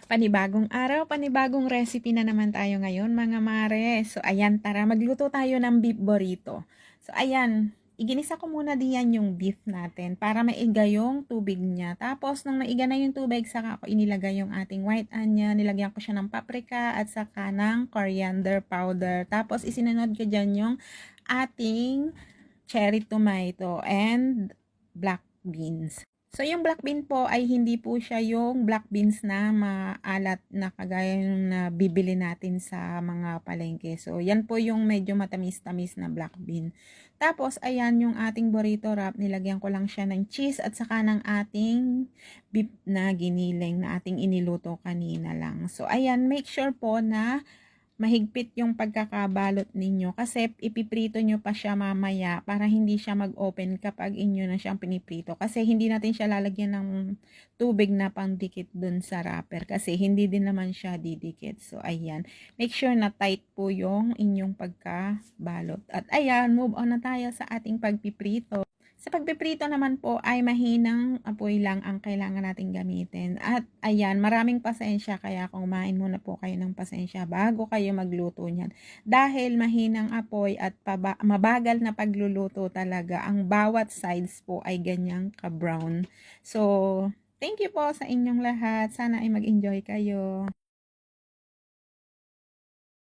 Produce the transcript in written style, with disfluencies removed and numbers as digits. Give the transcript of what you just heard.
Panibagong araw, panibagong recipe na naman tayo ngayon mga mare. So ayan, tara magluto tayo ng beef burrito. So ayan, iginisa ko muna diyan yung beef natin para maiga yung tubig niya. Tapos nung maiga na yung tubig, saka ako inilagay yung ating white onion, nilagyan ko siya ng paprika at saka ng coriander powder. Tapos isinunod ko dyan yung ating cherry tomato and black beans. So, yung black bean po ay hindi po siya yung black beans na maalat na kagaya ng na bibili natin sa mga palengke. So, yan po yung medyo matamis-tamis na black bean. Tapos, ayan yung ating burrito wrap. Nilagyan ko lang siya ng cheese at saka ng ating beef na giniling na ating iniluto kanina lang. So, ayan, make sure po na mahigpit yung pagkakabalot ninyo kasi ipiprito nyo pa siya mamaya para hindi siya mag-open kapag inyo na siyang piniprito kasi hindi natin siya lalagyan ng tubig na pangdikit dun sa wrapper kasi hindi din naman siya didikit. So ayan, make sure na tight po yung inyong pagkabalot. At ayan, move on na tayo sa ating pagpiprito. Sa pagpiprito naman po ay mahinang apoy lang ang kailangan nating gamitin. At ayan, maraming pasensya kaya kumain muna po kayo ng pasensya bago kayo magluto niyan. Dahil mahinang apoy at mabagal na pagluluto talaga, ang bawat sides po ay ganyang ka-brown. So, thank you po sa inyong lahat. Sana ay mag-enjoy kayo.